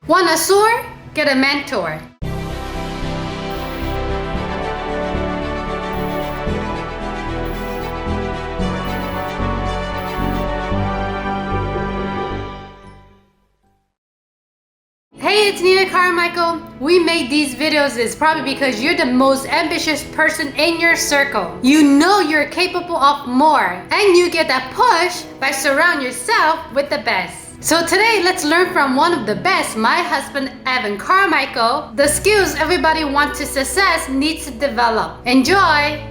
Want a sword? Get a mentor. Hey, it's Nina Carmichael. We made these videos is probably because you're the most ambitious person in your circle. You know you're capable of more, and you get that push by surrounding yourself with the best. So today, let's learn from one of the best, my husband, Evan Carmichael, the skills everybody wants to success needs to develop. Enjoy!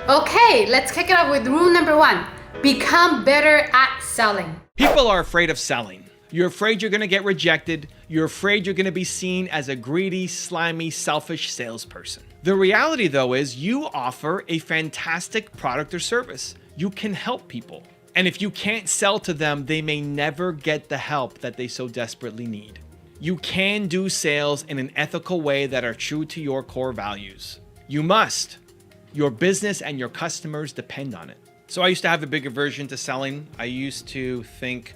Okay, let's kick it off with rule number 1. Become better at selling. People are afraid of selling. You're afraid you're going to get rejected. You're afraid you're going to be seen as a greedy, slimy, selfish salesperson. The reality, though, is you offer a fantastic product or service. You can help people. And if you can't sell to them, they may never get the help that they so desperately need. You can do sales in an ethical way that are true to your core values. You must. Your business and your customers depend on it. So I used to have a big aversion to selling. I used to think,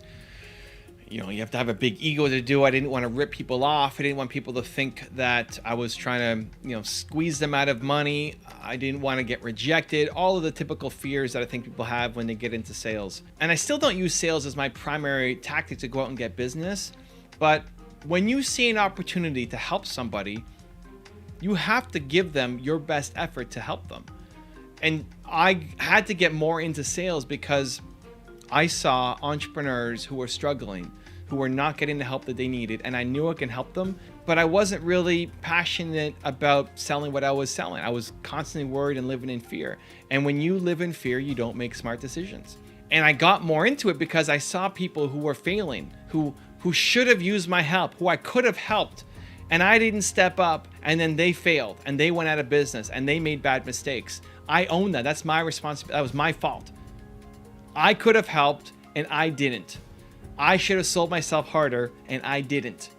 you have to have a big ego to do. I didn't want to rip people off. I didn't want people to think that I was trying to, squeeze them out of money. I didn't want to get rejected. All of the typical fears that I think people have when they get into sales. And I still don't use sales as my primary tactic to go out and get business. But when you see an opportunity to help somebody, you have to give them your best effort to help them. And I had to get more into sales because I saw entrepreneurs who were struggling, who were not getting the help that they needed, and I knew I can help them, but I wasn't really passionate about selling what I was selling. I was constantly worried and living in fear. And when you live in fear, you don't make smart decisions. And I got more into it because I saw people who were failing, who should have used my help, who I could have helped, and I didn't step up, and then they failed, and they went out of business, and they made bad mistakes. I own that. That's my responsibility. That was my fault. I could have helped, and I didn't. I should have sold myself harder, and I didn't.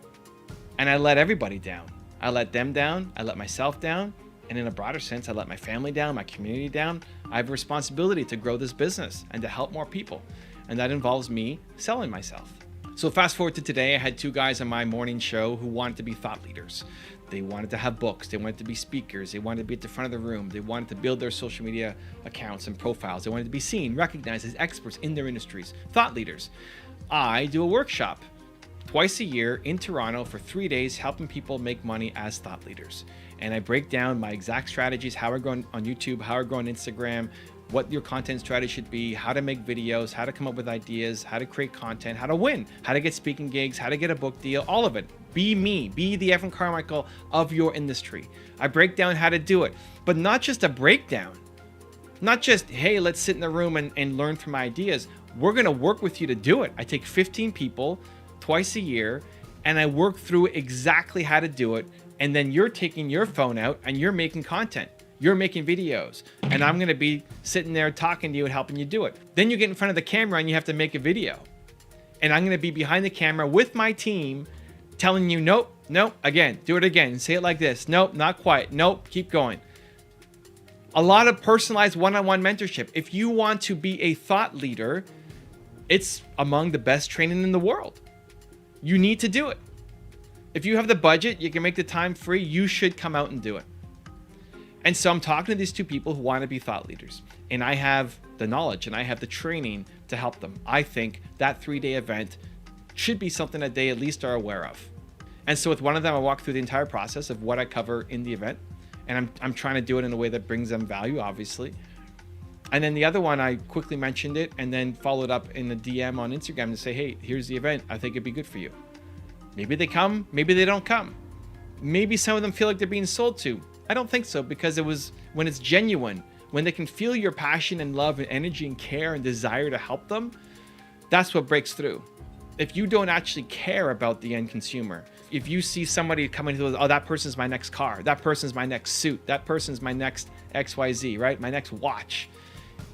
And I let everybody down. I let them down. I let myself down. And in a broader sense, I let my family down, my community down. I have a responsibility to grow this business and to help more people. And that involves me selling myself. So fast forward to today, I had 2 guys on my morning show who wanted to be thought leaders. They wanted to have books. They wanted to be speakers. They wanted to be at the front of the room. They wanted to build their social media accounts and profiles. They wanted to be seen, recognized as experts in their industries, thought leaders. I do a workshop twice a year in Toronto for 3 days, helping people make money as thought leaders. And I break down my exact strategies, how I grow on YouTube, how I grow on Instagram, what your content strategy should be, how to make videos, how to come up with ideas, how to create content, how to win, how to get speaking gigs, how to get a book deal, all of it. Be me, be the Evan Carmichael of your industry. I break down how to do it, but not just a breakdown. Not just, hey, let's sit in the room and learn from my ideas. We're gonna work with you to do it. I take 15 people twice a year and I work through exactly how to do it. And then you're taking your phone out and you're making content. You're making videos, and I'm gonna be sitting there talking to you and helping you do it. Then you get in front of the camera and you have to make a video. And I'm gonna be behind the camera with my team telling you, nope, again, do it again, say it like this. Nope, not quite, nope, keep going. A lot of personalized one-on-one mentorship. If you want to be a thought leader, it's among the best training in the world. You need to do it. If you have the budget, you can make the time free, you should come out and do it. And so I'm talking to these 2 people who want to be thought leaders, and I have the knowledge and I have the training to help them. I think that 3-day event should be something that they at least are aware of. And so with one of them, I walk through the entire process of what I cover in the event, and I'm trying to do it in a way that brings them value, obviously. And then the other one, I quickly mentioned it and then followed up in a DM on Instagram to say, hey, here's the event. I think it'd be good for you. Maybe they come, maybe they don't come. Maybe some of them feel like they're being sold to. I don't think so, because it was when it's genuine, when they can feel your passion and love and energy and care and desire to help them, that's what breaks through. If you don't actually care about the end consumer, if you see somebody coming to, oh, that person's my next car, that person's my next suit, that person's my next XYZ, right? My next watch.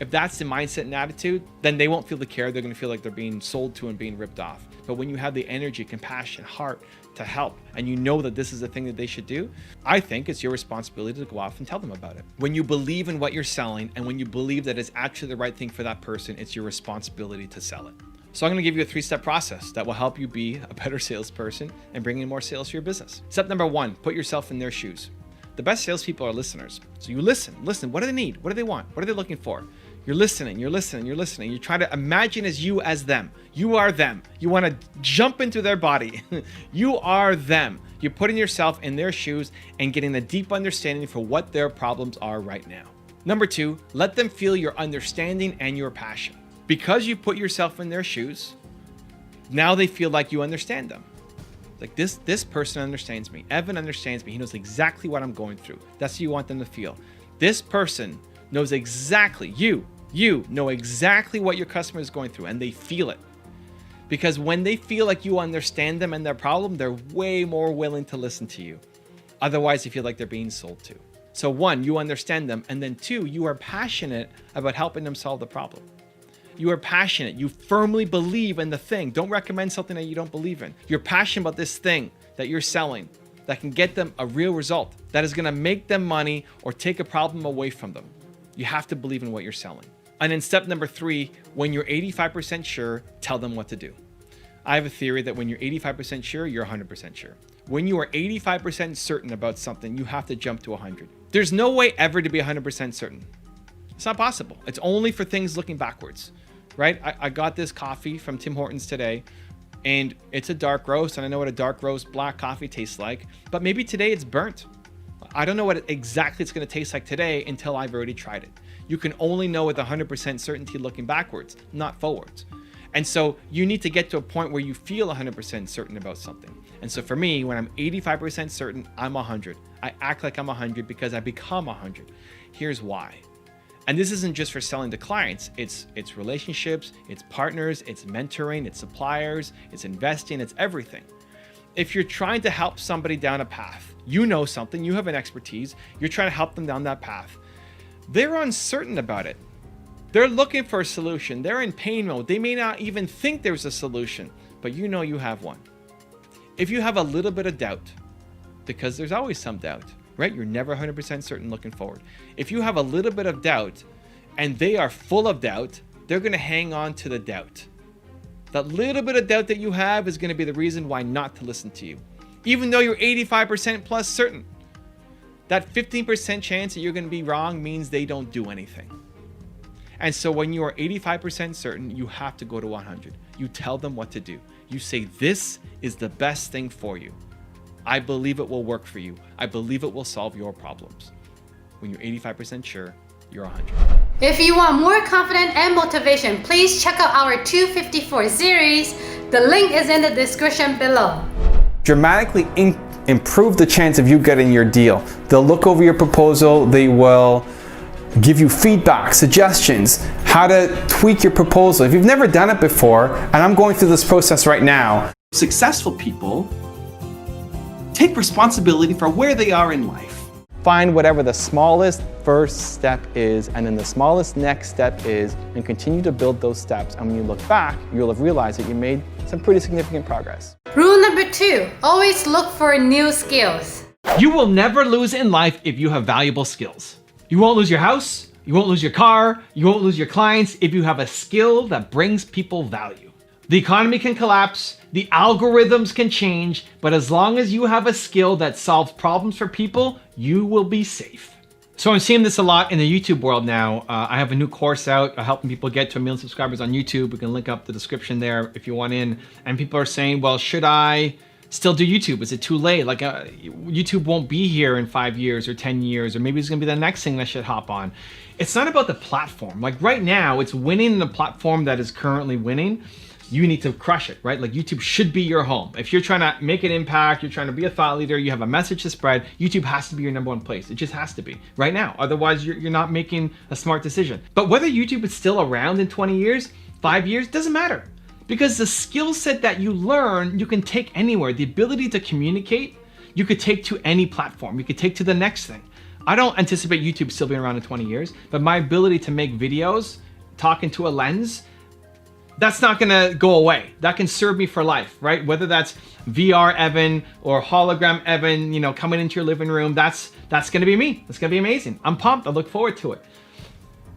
If that's the mindset and attitude, then they won't feel the care. They're going to feel like they're being sold to and being ripped off. But when you have the energy, compassion, heart to help, and you know that this is the thing that they should do, I think it's your responsibility to go off and tell them about it. When you believe in what you're selling and when you believe that it's actually the right thing for that person, it's your responsibility to sell it. So I'm going to give you a 3-step process that will help you be a better salesperson and bring in more sales to your business. Step number 1, put yourself in their shoes. The best salespeople are listeners. So you listen. What do they need? What do they want? What are they looking for? You're listening. You try to imagine as you as them. You are them. You want to jump into their body. You are them. You're putting yourself in their shoes and getting a deep understanding for what their problems are right now. Number 2, let them feel your understanding and your passion. Because you put yourself in their shoes, now they feel like you understand them. Like this person understands me. Evan understands me. He knows exactly what I'm going through. That's what you want them to feel. This person knows exactly, you know exactly what your customer is going through, and they feel it. Because when they feel like you understand them and their problem, they're way more willing to listen to you. Otherwise, they feel like they're being sold to. So 1, you understand them. And then 2, you are passionate about helping them solve the problem. You are passionate. You firmly believe in the thing. Don't recommend something that you don't believe in. You're passionate about this thing that you're selling that can get them a real result, that is going to make them money or take a problem away from them. You have to believe in what you're selling. And then step number 3, when you're 85% sure, tell them what to do. I have a theory that when you're 85% sure, you're 100% sure. When you are 85% certain about something, you have to jump to 100. There's no way ever to be 100% certain. It's not possible. It's only for things looking backwards, right? I got this coffee from Tim Hortons today, and it's a dark roast, and I know what a dark roast black coffee tastes like, but maybe today it's burnt. I don't know what exactly it's going to taste like today until I've already tried it. You can only know with 100% certainty looking backwards, not forwards. And so you need to get to a point where you feel 100% certain about something. And so for me, when I'm 85% certain, I'm 100. I act like I'm 100 because I become 100. Here's why. And this isn't just for selling to clients. It's relationships, it's partners, it's mentoring, it's suppliers, it's investing, it's everything. If you're trying to help somebody down a path, you know something, you have an expertise, you're trying to help them down that path. They're uncertain about it. They're looking for a solution. They're in pain mode. They may not even think there's a solution, but you know you have one. If you have a little bit of doubt, because there's always some doubt, right? You're never 100% certain looking forward. If you have a little bit of doubt and they are full of doubt, they're going to hang on to the doubt. That little bit of doubt that you have is going to be the reason why not to listen to you. Even though you're 85% plus certain, that 15% chance that you're going to be wrong means they don't do anything. And so when you are 85% certain, you have to go to 100. You tell them what to do. You say, this is the best thing for you. I believe it will work for you. I believe it will solve your problems. When you're 85% sure, you're 100. If you want more confidence and motivation, please check out our 254 series. The link is in the description below. Dramatically improve the chance of you getting your deal. They'll look over your proposal. They will give you feedback, suggestions, how to tweak your proposal. If you've never done it before, and I'm going through this process right now. Successful people take responsibility for where they are in life. Find whatever the smallest first step is, and then the smallest next step is, and continue to build those steps. And when you look back, you'll have realized that you made some pretty significant progress. Rule number 2, always look for new skills. You will never lose in life if you have valuable skills. You won't lose your house, you won't lose your car, you won't lose your clients if you have a skill that brings people value. The economy can collapse, the algorithms can change, but as long as you have a skill that solves problems for people, you will be safe. So I'm seeing this a lot in the YouTube world now. I have a new course out helping people get to 1 million subscribers on YouTube. We can link up the description there if you want in. And people are saying, well, should I still do YouTube? Is it too late? Like YouTube won't be here in 5 years or 10 years, or maybe it's gonna be the next thing that I should hop on. It's not about the platform. Like right now, it's winning the platform that is currently winning. You need to crush it, right? Like YouTube should be your home. If you're trying to make an impact, you're trying to be a thought leader, you have a message to spread, YouTube has to be your #1 place. It just has to be right now. Otherwise, you're not making a smart decision. But whether YouTube is still around in 20 years, 5 years, doesn't matter. Because the skill set that you learn, you can take anywhere. The ability to communicate, you could take to any platform. You could take to the next thing. I don't anticipate YouTube still being around in 20 years, but my ability to make videos, talk into a lens, that's not gonna go away. That can serve me for life, right? Whether that's VR Evan or hologram Evan, coming into your living room, that's gonna be me. That's gonna be amazing. I'm pumped, I look forward to it.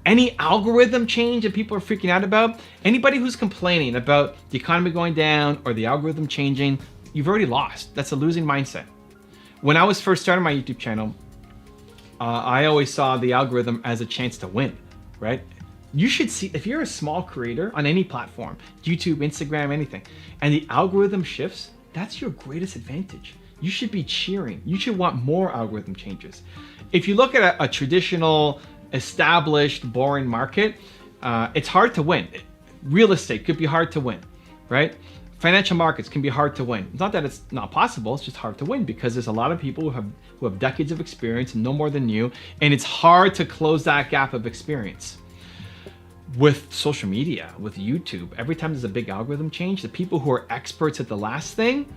Any algorithm change that people are freaking out about, anybody who's complaining about the economy going down or the algorithm changing, you've already lost. That's a losing mindset. When I was first starting my YouTube channel, I always saw the algorithm as a chance to win, right? You should see, if you're a small creator on any platform, YouTube, Instagram, anything, and the algorithm shifts, that's your greatest advantage. You should be cheering. You should want more algorithm changes. If you look at a traditional, established, boring market, it's hard to win. Real estate could be hard to win, right? Financial markets can be hard to win. It's not that it's not possible, it's just hard to win because there's a lot of people who have decades of experience and know more than you, and it's hard to close that gap of experience. With social media, with YouTube, every time there's a big algorithm change, the people who are experts at the last thing,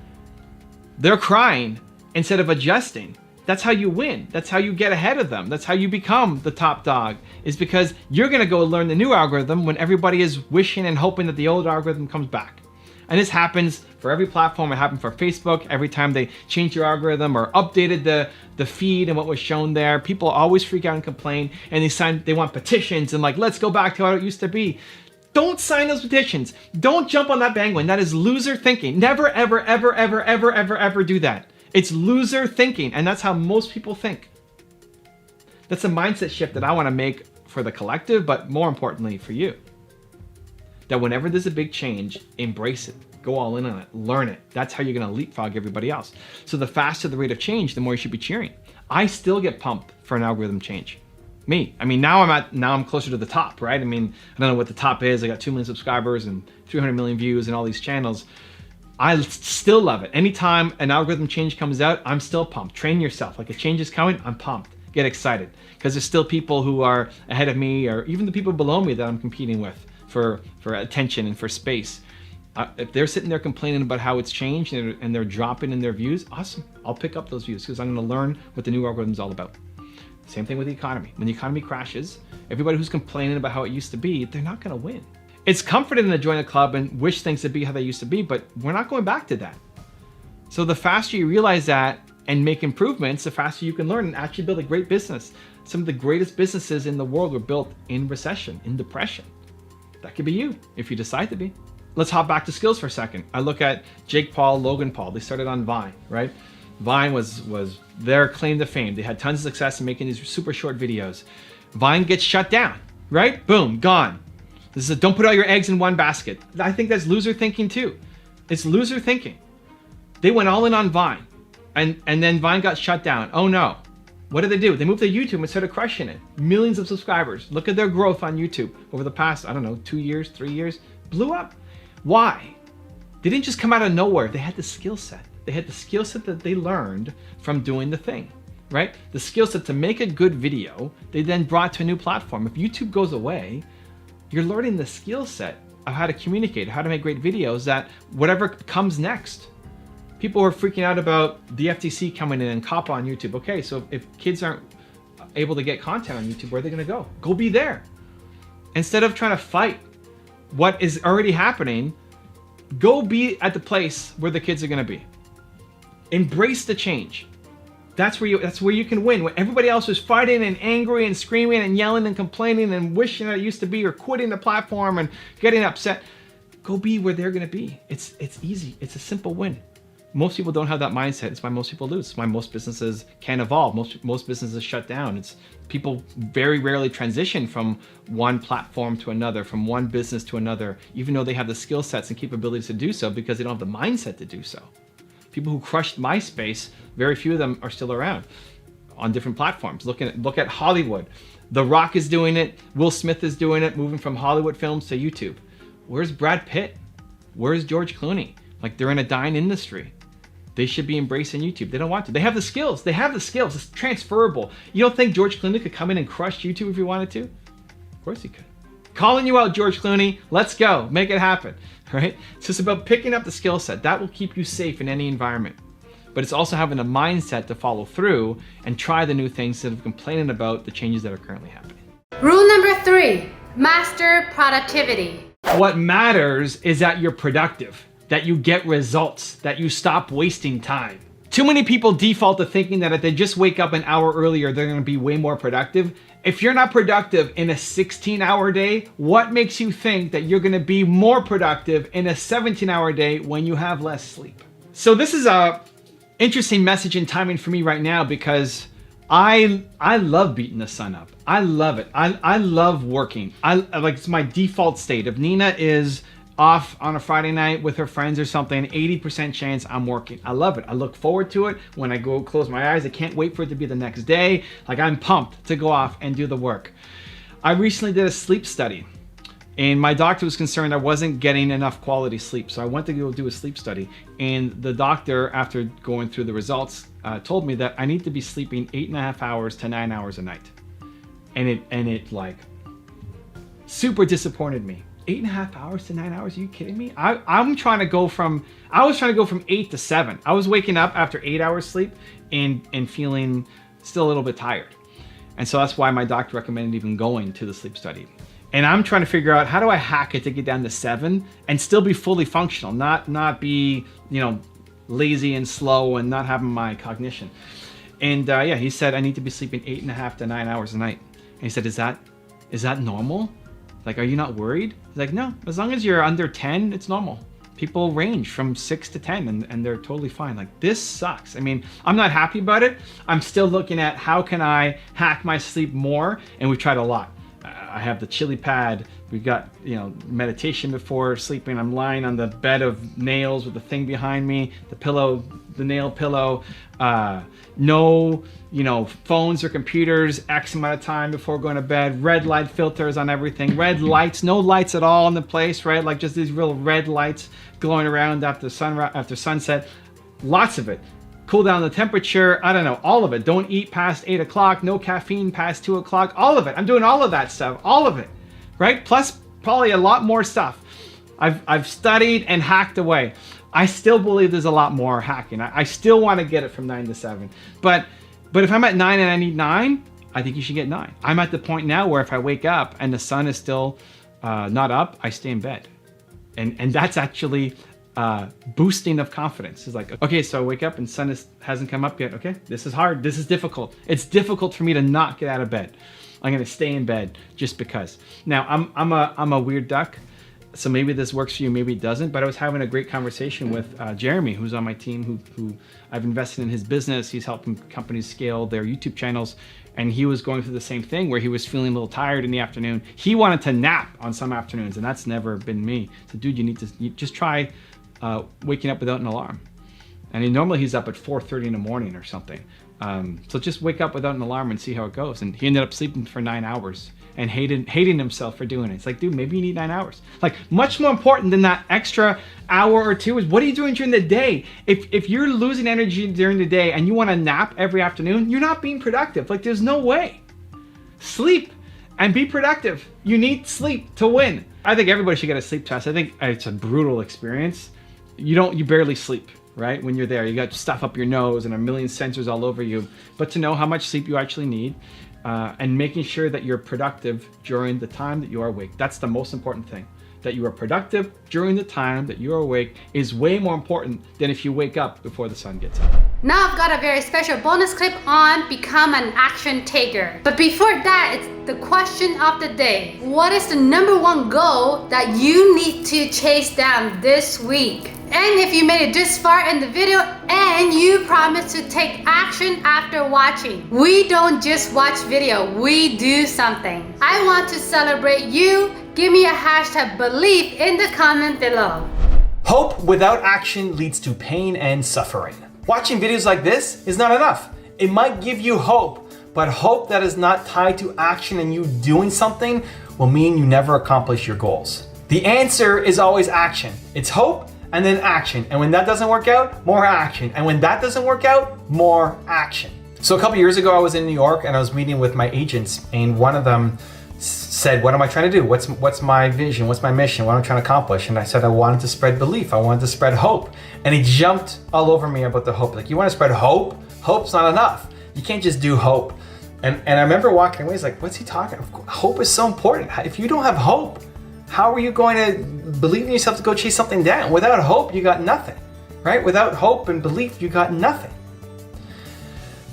they're crying instead of adjusting. That's how you win. That's how you get ahead of them. That's how you become the top dog, is because you're gonna go learn the new algorithm when everybody is wishing and hoping that the old algorithm comes back. And this happens for every platform. It happened for Facebook. Every time they changed your algorithm or updated the feed and what was shown there, people always freak out and complain, and they want petitions and like, let's go back to how it used to be. Don't sign those petitions. Don't jump on that bandwagon. That is loser thinking. Never, ever, ever, ever, ever, ever, ever do that. It's loser thinking, and that's how most people think. That's a mindset shift that I want to make for the collective, but more importantly for you. That whenever there's a big change, embrace it, go all in on it, learn it. That's how you're gonna leapfrog everybody else. So the faster the rate of change, the more you should be cheering. I still get pumped for an algorithm change. Me, I mean, now I'm closer to the top, right? I mean, I don't know what the top is. I got 2 million subscribers and 300 million views and all these channels. I still love it. Anytime an algorithm change comes out, I'm still pumped. Train yourself. Like a change is coming, I'm pumped. Get excited. Because there's still people who are ahead of me, or even the people below me that I'm competing with for attention and for space. If they're sitting there complaining about how it's changed and they're dropping in their views, awesome. I'll pick up those views because I'm going to learn what the new algorithm is all about. Same thing with the economy. When the economy crashes, everybody who's complaining about how it used to be, they're not going to win. It's comforting to join a club and wish things to be how they used to be, but we're not going back to that. So the faster you realize that and make improvements, the faster you can learn and actually build a great business. Some of the greatest businesses in the world were built in recession, in depression. That could be you if you decide to be. Let's hop back to skills for a second. I look at Jake Paul, Logan Paul. They started on Vine, right? Vine was their claim to fame. They had tons of success in making these super short videos. Vine gets shut down, right? Boom, gone. This is don't put all your eggs in one basket. I think that's loser thinking too. It's loser thinking. They went all in on Vine, and then Vine got shut down. Oh no. What did they do? They moved to YouTube and started crushing it. Millions of subscribers. Look at their growth on YouTube over the past, I don't know, 2 years, 3 years. Blew up. Why? They didn't just come out of nowhere. They had the skill set. They had the skill set that they learned from doing the thing, right? The skill set to make a good video, they then brought to a new platform. If YouTube goes away, you're learning the skill set of how to communicate, how to make great videos, that whatever comes next. People are freaking out about the FTC coming in and COPPA on YouTube. Okay, so if kids aren't able to get content on YouTube, where are they gonna go? Go be there. Instead of trying to fight what is already happening, go be at the place where the kids are gonna be. Embrace the change. That's where you can win. When everybody else is fighting and angry and screaming and yelling and complaining and wishing that it used to be, or quitting the platform and getting upset, go be where they're gonna be. It's easy, it's a simple win. Most people don't have that mindset. It's why most people lose. It's why most businesses can't evolve. Most businesses shut down. It's people very rarely transition from one platform to another, from one business to another, even though they have the skill sets and capabilities to do so, because they don't have the mindset to do so. People who crushed MySpace, very few of them are still around on different platforms. Look at Hollywood. The Rock is doing it. Will Smith is doing it, moving from Hollywood films to YouTube. Where's Brad Pitt? Where's George Clooney? Like, they're in a dying industry. They should be embracing YouTube. They don't want to. They have the skills. They have the skills. It's transferable. You don't think George Clooney could come in and crush YouTube if he wanted to? Of course he could. Calling you out, George Clooney. Let's go. Make it happen. Right? So it's about picking up the skill set. That will keep you safe in any environment. But it's also having a mindset to follow through and try the new things instead of complaining about the changes that are currently happening. Rule number 3, master productivity. What matters is that you're productive, that you get results, that you stop wasting time. Too many people default to thinking that if they just wake up an hour earlier, they're going to be way more productive. If you're not productive in a 16-hour day, what makes you think that you're going to be more productive in a 17-hour day when you have less sleep? So this is a interesting message and timing for me right now, because I love beating the sun up. I love it. I love working. It's my default state. If Nina is off on a Friday night with her friends or something, 80% chance I'm working. I love it. I look forward to it. When I go close my eyes, I can't wait for it to be the next day. Like, I'm pumped to go off and do the work. I recently did a sleep study, and my doctor was concerned I wasn't getting enough quality sleep. So I went to go do a sleep study, and the doctor, after going through the results, told me that I need to be sleeping 8.5 hours to 9 hours a night. And it like super disappointed me. 8.5 hours to 9 hours? Are you kidding me? I was trying to go from 8 to 7. I was waking up after 8 hours sleep and feeling still a little bit tired. And so that's why my doctor recommended even going to the sleep study. And I'm trying to figure out, how do I hack it to get down to 7 and still be fully functional, not be, lazy and slow and not having my cognition. And he said I need to be sleeping 8.5 to 9 hours a night. And he said, is that normal? Like, are you not worried? He's like, no, as long as you're under 10, it's normal. People range from 6 to 10 and they're totally fine. Like, this sucks. I mean, I'm not happy about it. I'm still looking at how can I hack my sleep more, and we've tried a lot. I have the chili pad. We've got, meditation before sleeping. I'm lying on the bed of nails with the thing behind me, the nail pillow. No, phones or computers X amount of time before going to bed. Red light filters on everything. Red lights, no lights at all in the place, right? Like, just these real red lights glowing around after sunset. Lots of it. Cool down the temperature. I don't know, all of it. Don't eat past 8 o'clock. No caffeine past 2 o'clock. All of it. I'm doing all of that stuff. All of it, right? Plus probably a lot more stuff. I've studied and hacked away. I still believe there's a lot more hacking. I still want to get it from 9 to 7. But if I'm at 9 and I need 9, I think you should get 9. I'm at the point now where if I wake up and the sun is still not up, I stay in bed. And that's actually boosting of confidence. It's like, okay, so I wake up and sun hasn't come up yet. Okay, this is hard. This is difficult. It's difficult for me to not get out of bed. I'm going to stay in bed just because. Now, I'm a weird duck. So maybe this works for you, maybe it doesn't. But I was having a great conversation with Jeremy, who's on my team, who I've invested in his business. He's helping companies scale their YouTube channels. And he was going through the same thing where he was feeling a little tired in the afternoon. He wanted to nap on some afternoons, and that's never been me. So, dude, you just try waking up without an alarm. And normally he's up at 4:30 in the morning or something. So just wake up without an alarm and see how it goes. And he ended up sleeping for 9 hours and hating himself for doing it. It's like, dude, maybe you need 9 hours. Like, much more important than that extra hour or two is, what are you doing during the day? If you're losing energy during the day and you want to nap every afternoon, you're not being productive. Like, there's no way. Sleep and be productive. You need sleep to win. I think everybody should get a sleep test. I think it's a brutal experience. You barely sleep, right? When you're there, you got stuff up your nose and a million sensors all over you. But to know how much sleep you actually need, and making sure that you're productive during the time that you are awake. That's the most important thing. That you are productive during the time that you are awake is way more important than if you wake up before the sun gets up. Now I've got a very special bonus clip on become an action taker. But before that, it's the question of the day. What is the #1 goal that you need to chase down this week? And if you made it this far in the video and you promise to take action after watching, we don't just watch video, we do something. I want to celebrate you. Give me a hashtag belief in the comment below. Hope without action leads to pain and suffering. Watching videos like this is not enough. It might give you hope, but hope that is not tied to action and you doing something will mean you never accomplish your goals. The answer is always action. It's hope and then action. And when that doesn't work out, more action. And when that doesn't work out, more action. So a couple years ago, I was in New York and I was meeting with my agents, and one of them said, what am I trying to do? What's my vision? What's my mission? What am I trying to accomplish? And I said, I wanted to spread belief. I wanted to spread hope. And he jumped all over me about the hope. Like, you want to spread hope? Hope's not enough. You can't just do hope. And I remember walking away, he's like, what's he talking about? Hope is so important. If you don't have hope, how are you going to believe in yourself to go chase something down? Without hope, you got nothing, right? Without hope and belief, you got nothing.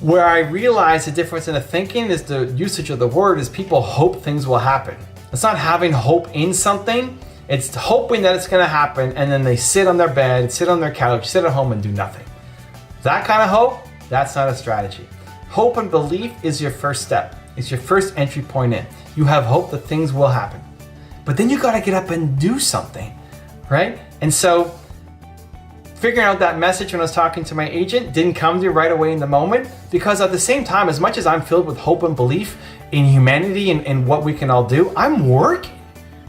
Where I realize the difference in the thinking is the usage of the word is people hope things will happen. It's not having hope in something, it's hoping that it's gonna happen, and then they sit on their bed, sit on their couch, sit at home and do nothing. That kind of hope, that's not a strategy. Hope and belief is your first step. It's your first entry point in. You have hope that things will happen. But then you gotta get up and do something, right? And so, figuring out that message when I was talking to my agent didn't come to me right away in the moment, because at the same time, as much as I'm filled with hope and belief in humanity and what we can all do, I'm working,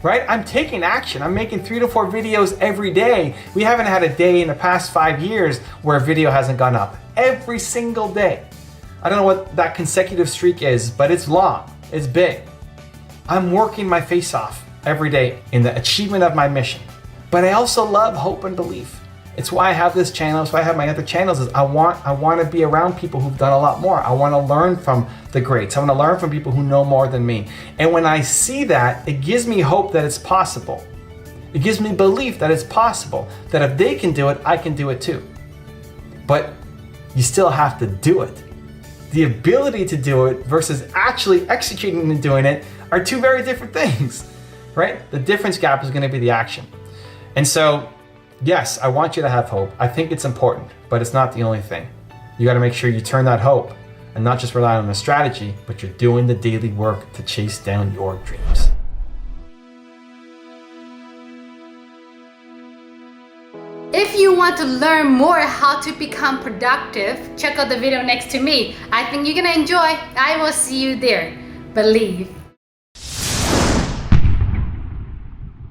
right? I'm taking action. I'm making 3 to 4 videos every day. We haven't had a day in the past 5 years where a video hasn't gone up. Every single day. I don't know what that consecutive streak is, but it's long, it's big. I'm working my face off every day in the achievement of my mission. But I also love hope and belief. It's why I have this channel, it's why I have my other channels, is I want to be around people who've done a lot more. I want to learn from the greats. I want to learn from people who know more than me. And when I see that, it gives me hope that it's possible. It gives me belief that it's possible, that if they can do it, I can do it too. But you still have to do it. The ability to do it versus actually executing and doing it are two very different things, right? The difference gap is going to be the action. And so, yes, I want you to have hope. I think it's important, but it's not the only thing. You got to make sure you turn that hope and not just rely on a strategy, but you're doing the daily work to chase down your dreams. If you want to learn more how to become productive, check out the video next to me. I think you're gonna enjoy. I will see you there. Believe.